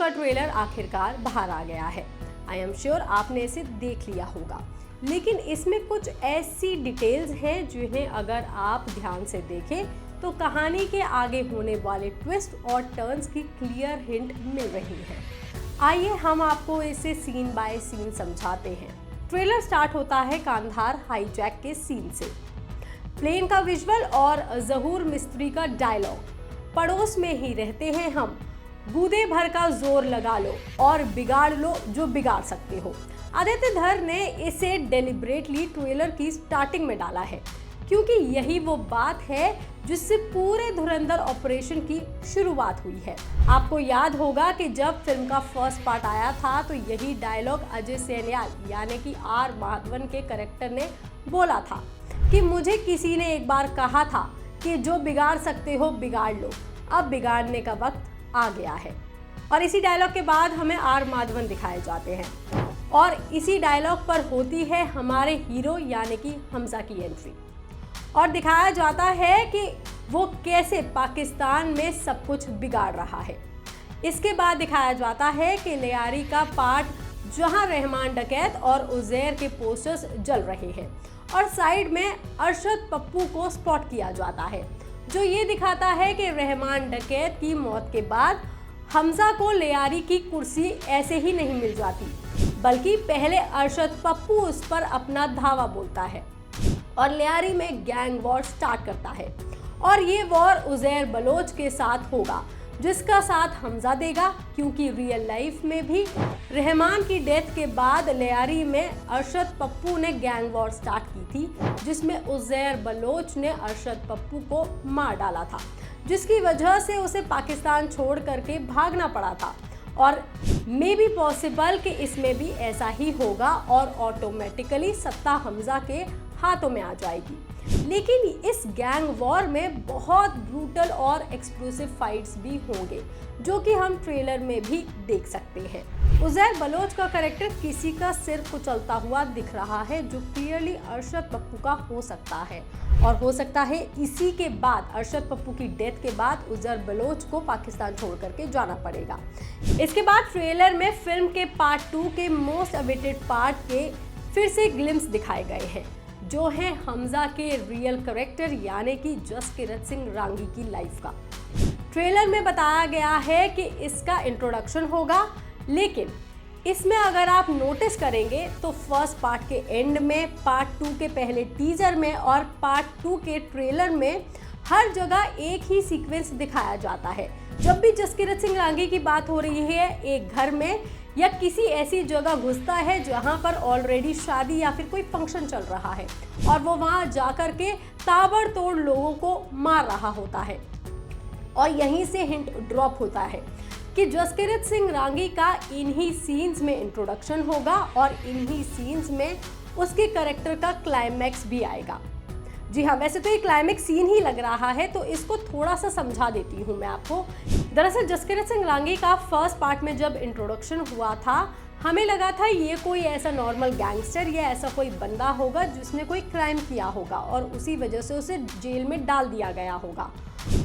का ट्रेलर आखिरकार बाहर आ गया है। आई एम श्योर आपने इसे देख लिया होगा, लेकिन इसमें कुछ ऐसी डिटेल्स हैं जिन्हें अगर आप ध्यान से देखें तो कहानी के आगे होने वाले ट्विस्ट और टर्न्स की क्लियर हिंट मिल रही है। आइए हम आपको इसे सीन बाय सीन समझाते हैं। ट्रेलर स्टार्ट होता है कांधार हाईजैक के सीन से। प्लेन का विजुअल और जहूर मिस्त्री का डायलॉग, पड़ोस में ही रहते हैं हम, बूंदे भर का जोर लगा लो और बिगाड़ लो जो बिगाड़ सकते हो। आदित्य धर ने इसे डेलिब्रेटली ट्रेलर की स्टार्टिंग में डाला है, क्योंकि यही वो बात है जिससे पूरे धुरंधर ऑपरेशन की शुरुआत हुई है। आपको याद होगा कि जब फिल्म का फर्स्ट पार्ट आया था तो यही डायलॉग अजय सैन्याल यानी कि आर माधवन के कैरेक्टर ने बोला था कि मुझे किसी ने एक बार कहा था कि जो बिगाड़ सकते हो बिगाड़ लो, अब बिगाड़ने का वक्त आ गया है। और इसी डायलॉग के बाद हमें आर माधवन दिखाए जाते हैं और इसी डायलॉग पर होती है हमारे हीरो यानी कि हमजा की एंट्री और दिखाया जाता है कि वो कैसे पाकिस्तान में सब कुछ बिगाड़ रहा है। इसके बाद दिखाया जाता है कि लियारी का पार्ट जहां रहमान डकैत और उजैर के पोस्टर्स जल रहे हैं और साइड में अरशद पप्पू को स्पॉट किया जाता है, जो ये दिखाता है कि रहमान डकैत की मौत के बाद हमजा को लियारी की कुर्सी ऐसे ही नहीं मिल जाती, बल्कि पहले अरशद पप्पू उस पर अपना धावा बोलता है और लियारी में गैंग वॉर स्टार्ट करता है। और ये वॉर उजैर बलोच के साथ होगा, जिसका साथ हमजा देगा, क्योंकि रियल लाइफ में भी रहमान की डेथ के बाद लियारी में अरशद पप्पू ने गैंग वॉर स्टार्ट की थी, जिसमें उजैर बलोच ने अरशद पप्पू को मार डाला था, जिसकी वजह से उसे पाकिस्तान छोड़ करके भागना पड़ा था। और मे बी पॉसिबल कि इसमें भी ऐसा ही होगा और ऑटोमेटिकली सत्ता हमजा के हाथों में आ जाएगी। लेकिन इस गैंग वॉर में बहुत ब्रूटल और एक्सप्लोसिव फाइट्स भी होंगे, जो कि हम ट्रेलर में भी देख सकते हैं। उजैर बलोच का कैरेक्टर किसी का सिर कुचलता हुआ दिख रहा है, जो क्लियरली अरशद पप्पू का हो सकता है और हो सकता है इसी के बाद अरशद पप्पू की डेथ के बाद उजैर बलोच को पाकिस्तान छोड़ करके जाना पड़ेगा। इसके बाद ट्रेलर में फिल्म के पार्ट 2 के मोस्ट अवेटेड पार्ट के फिर से ग्लिम्स दिखाए गए हैं, जो है हमजा के रियल कैरेक्टर यानी कि जसकीरत सिंह रांगी की लाइफ का। ट्रेलर में बताया गया है कि इसका इंट्रोडक्शन होगा, लेकिन इसमें अगर आप नोटिस करेंगे तो फर्स्ट पार्ट के एंड में, पार्ट 2 के पहले टीजर में और पार्ट 2 के ट्रेलर में हर जगह एक ही सीक्वेंस दिखाया जाता है। जब भी जसकीरत सिंह रांगी की बात हो रही है, एक घर में या किसी ऐसी जगह घुसता है जहां पर ऑलरेडी शादी या फिर कोई फंक्शन चल रहा है और वो वहां जाकर के ताबड़तोड़ लोगों को मार रहा होता है। और यहीं से हिंट ड्रॉप होता है कि जसकीरत सिंह रांगी का इन्हीं सीन्स में इंट्रोडक्शन होगा और इन्हीं सीन्स में उसके कैरेक्टर का क्लाइमैक्स भी आएगा। जी हाँ, वैसे तो ये क्लाइमैक्स सीन ही लग रहा है, तो इसको थोड़ा सा समझा देती हूँ मैं आपको। दरअसल जसकीरत सिंह रांगी का फर्स्ट पार्ट में जब इंट्रोडक्शन हुआ था, हमें लगा था ये कोई ऐसा नॉर्मल गैंगस्टर या ऐसा कोई बंदा होगा जिसने कोई क्राइम किया होगा और उसी वजह से उसे जेल में डाल दिया गया होगा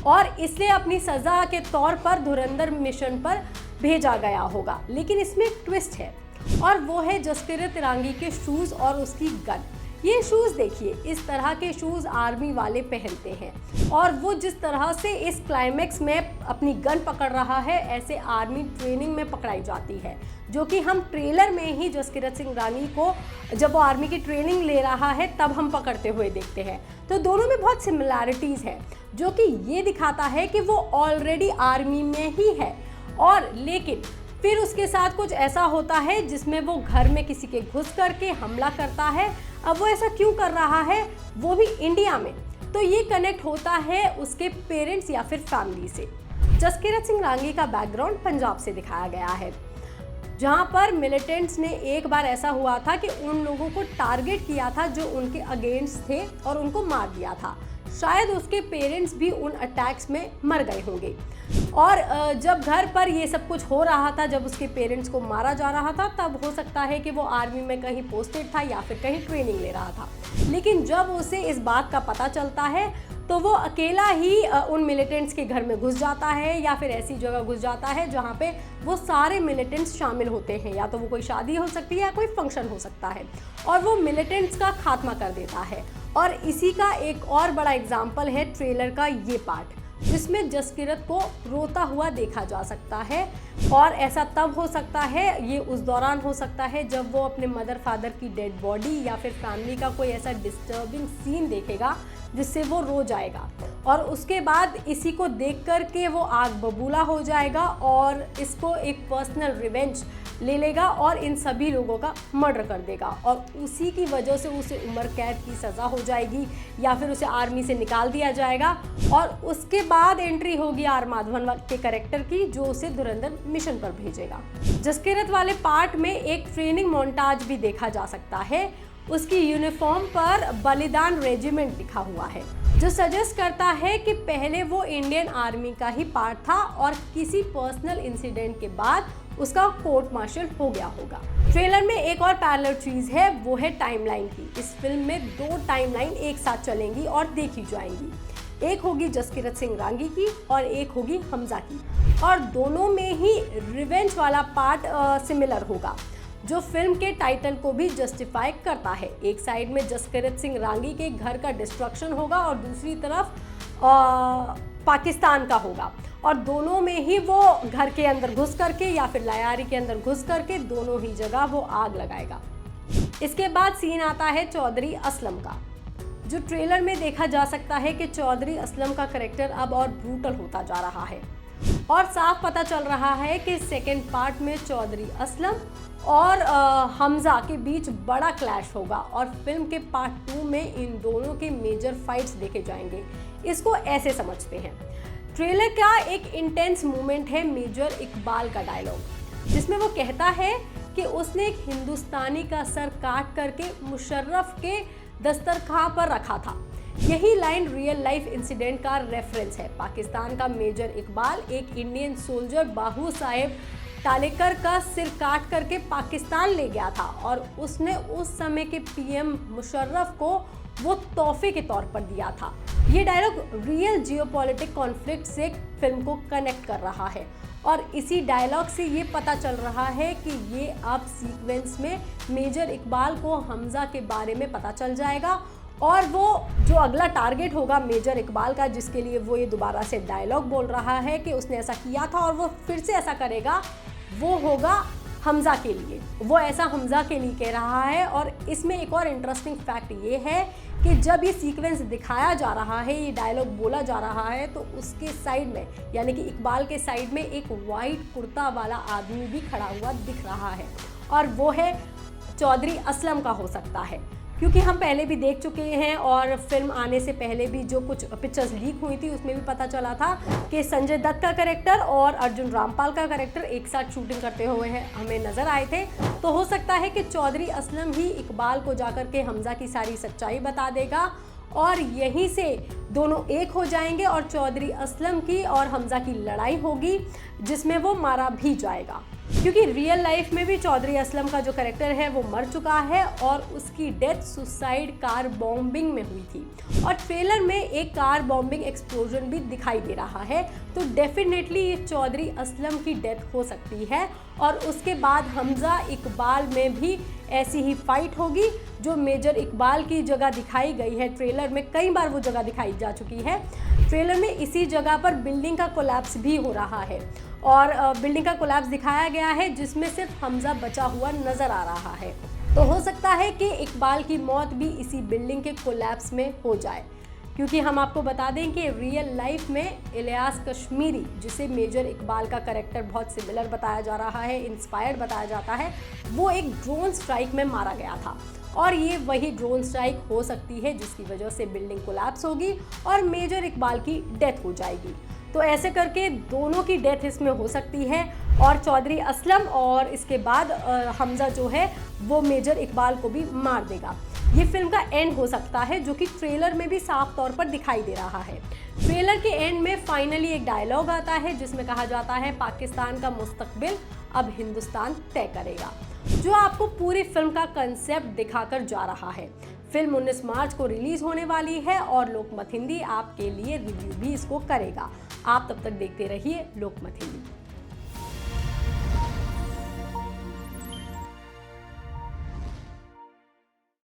और इसलिए अपनी सजा के तौर पर धुरंधर मिशन पर भेजा गया होगा। लेकिन इसमें एक ट्विस्ट है और वो है जसकीरत रांगी के शूज़ और उसकी गन। ये शूज़ देखिए, इस तरह के शूज़ आर्मी वाले पहनते हैं और वो जिस तरह से इस क्लाइमैक्स में अपनी गन पकड़ रहा है, ऐसे आर्मी ट्रेनिंग में पकड़ाई जाती है, जो कि हम ट्रेलर में ही जसकीरत सिंह रांगी को जब वो आर्मी की ट्रेनिंग ले रहा है तब हम पकड़ते हुए देखते हैं। तो दोनों में बहुत सिमिलैरिटीज़ है, जो कि ये दिखाता है कि वो ऑलरेडी आर्मी में ही है और लेकिन फिर उसके साथ कुछ ऐसा होता है जिसमें वो घर में किसी के घुस करके हमला करता है। अब वो ऐसा क्यों कर रहा है, वो भी इंडिया में, तो ये कनेक्ट होता है उसके पेरेंट्स या फिर फैमिली से। जसकीरत सिंह रांगी का बैकग्राउंड पंजाब से दिखाया गया है, जहां पर मिलिटेंट्स ने एक बार ऐसा हुआ था कि उन लोगों को टारगेट किया था जो उनके अगेंस्ट थे और उनको मार दिया था। शायद उसके पेरेंट्स भी उन अटैक्स में मर गए होंगे और जब घर पर ये सब कुछ हो रहा था, जब उसके पेरेंट्स को मारा जा रहा था, तब हो सकता है कि वो आर्मी में कहीं पोस्टेड था या फिर कहीं ट्रेनिंग ले रहा था। लेकिन जब उसे इस बात का पता चलता है तो वो अकेला ही उन मिलिटेंट्स के घर में घुस जाता है या फिर ऐसी जगह घुस जाता है जहाँ पे वो सारे मिलिटेंट्स शामिल होते हैं, या तो वो कोई शादी हो सकती है या कोई फंक्शन हो सकता है, और वो मिलिटेंट्स का खात्मा कर देता है। और इसी का एक और बड़ा एग्जाम्पल है ट्रेलर का ये पार्ट, जिसमें जसकीरत को रोता हुआ देखा जा सकता है। और ऐसा तब हो सकता है, ये उस दौरान हो सकता है जब वो अपने मदर फादर की डेड बॉडी या फिर फैमिली का कोई ऐसा डिस्टर्बिंग सीन देखेगा जिससे वो रो जाएगा, और उसके बाद इसी को देख कर के वो आग बबूला हो जाएगा और इसको एक पर्सनल रिवेंज ले लेगा और इन सभी लोगों का मर्डर कर देगा, और उसी की वजह से उसे उम्र कैद की सज़ा हो जाएगी या फिर उसे आर्मी से निकाल दिया जाएगा। और उसके बाद एंट्री होगी आर माधवन के कैरेक्टर की, जो उसे धुरंधर मिशन पर भेजेगा। जसकीरत वाले पार्ट में एक ट्रेनिंग मोन्टाज भी देखा जा सकता है। उसकी यूनिफॉर्म पर बलिदान रेजिमेंट लिखा हुआ है, जो सजेस्ट करता है कि पहले वो इंडियन आर्मी का ही पार्ट था और किसी पर्सनल इंसिडेंट के बाद उसका कोर्ट मार्शल हो गया होगा। ट्रेलर में एक और पैरेलल चीज है, वो है टाइमलाइन की। इस फिल्म में 2 टाइमलाइन एक साथ चलेंगी और देखी जाएंगी। एक होगी जसकीरत सिंह रांगी की और एक होगी हमजा की, और दोनों में ही रिवेंज वाला पार्ट सिमिलर होगा, जो फिल्म के टाइटल को भी जस्टिफाई करता है। एक साइड में जसकीरत सिंह रांगी के घर का डिस्ट्रक्शन होगा और दूसरी तरफ पाकिस्तान का होगा, और दोनों में ही वो घर के अंदर घुस करके या फिर लयारी के अंदर घुस करके दोनों ही जगह वो आग लगाएगा। इसके बाद सीन आता है चौधरी असलम का, जो ट्रेलर में देखा जा सकता है कि चौधरी असलम का कैरेक्टर अब और ब्रूटल होता जा रहा है, और साफ पता चल रहा है कि सेकेंड पार्ट में चौधरी असलम और हमजा के बीच बड़ा क्लैश होगा, और फिल्म के पार्ट 2 में इन दोनों के मेजर फाइट्स देखे जाएंगे। इसको ऐसे समझते हैं, ट्रेलर का एक इंटेंस मोमेंट है मेजर इकबाल का डायलॉग, जिसमें वो कहता है कि उसने एक हिंदुस्तानी का सर काट करके मुशर्रफ के दस्तरखां पर रखा था। यही लाइन रियल लाइफ इंसिडेंट का रेफरेंस है। पाकिस्तान का मेजर इकबाल एक इंडियन सोल्जर बाहू साहेब टालेकर का सिर काट करके पाकिस्तान ले गया था, और उसने उस समय के पीएम मुशर्रफ को वो तोहफे के तौर पर दिया था। ये डायलॉग रियल जियोपॉलिटिक कॉन्फ्लिक्ट से फिल्म को कनेक्ट कर रहा है, और इसी डायलॉग से ये पता चल रहा है कि ये अब सीक्वेंस में मेजर इकबाल को हमजा के बारे में पता चल जाएगा, और वो जो अगला टारगेट होगा मेजर इकबाल का, जिसके लिए वो ये दोबारा से डायलॉग बोल रहा है कि उसने ऐसा किया था और वो फिर से ऐसा करेगा, वो होगा हमजा के लिए। वो ऐसा हमजा के लिए कह रहा है। और इसमें एक और इंटरेस्टिंग फैक्ट ये है कि जब ये सीक्वेंस दिखाया जा रहा है, ये डायलॉग बोला जा रहा है, तो उसके साइड में यानी कि इकबाल के साइड में एक वाइट कुर्ता वाला आदमी भी खड़ा हुआ दिख रहा है, और वो है चौधरी असलम का हो सकता है, क्योंकि हम पहले भी देख चुके हैं और फिल्म आने से पहले भी जो कुछ पिक्चर्स लीक हुई थी उसमें भी पता चला था कि संजय दत्त का कैरेक्टर और अर्जुन रामपाल का कैरेक्टर एक साथ शूटिंग करते हुए हमें नजर आए थे। तो हो सकता है कि चौधरी असलम ही इकबाल को जाकर के हमजा की सारी सच्चाई बता देगा, और यहीं से दोनों एक हो जाएंगे और चौधरी असलम की और हमजा की लड़ाई होगी, जिसमें वो मारा भी जाएगा, क्योंकि रियल लाइफ में भी चौधरी असलम का जो कैरेक्टर है वो मर चुका है और उसकी डेथ सुसाइड कार बॉम्बिंग में हुई थी, और ट्रेलर में एक कार बॉम्बिंग एक्सप्लोजन भी दिखाई दे रहा है। तो डेफिनेटली ये चौधरी असलम की डेथ हो सकती है, और उसके बाद हमजा इकबाल में भी ऐसी ही फाइट होगी, जो मेजर इकबाल की जगह दिखाई गई है ट्रेलर में। कई बार वो जगह दिखाई जा चुकी है ट्रेलर में। इसी जगह पर बिल्डिंग का कोलैप्स भी हो रहा है, और बिल्डिंग का कोलैप्स दिखाया गया है, जिसमें सिर्फ हमजा बचा हुआ नजर आ रहा है। तो हो सकता है कि इकबाल की मौत भी इसी बिल्डिंग के कोलैप्स में हो जाए, क्योंकि हम आपको बता दें कि रियल लाइफ में इलियास कश्मीरी, जिसे मेजर इकबाल का कैरेक्टर बहुत सिमिलर बताया जा रहा है, इंस्पायर्ड बताया जाता है, वो एक ड्रोन स्ट्राइक में मारा गया था, और ये वही ड्रोन स्ट्राइक हो सकती है जिसकी वजह से बिल्डिंग कोलैप्स होगी और मेजर इकबाल की डेथ हो जाएगी। तो ऐसे करके दोनों की डेथ इसमें हो सकती है, और चौधरी असलम और इसके बाद हमजा जो है वो मेजर इकबाल को भी मार देगा। ये फिल्म का एंड हो सकता है, जो कि ट्रेलर में भी साफ तौर पर दिखाई दे रहा है। ट्रेलर के एंड में फाइनली एक डायलॉग आता है, जिसमें कहा जाता है पाकिस्तान का मुस्तकबिल अब हिंदुस्तान तय करेगा, जो आपको पूरी फिल्म का कंसेप्ट दिखाकर जा रहा है। फिल्म 19 मार्च को रिलीज होने वाली है और लोकमत हिंदी आपके लिए रिव्यू भी इसको करेगा। आप तब तक देखते रहिए लोकमत हिंदी।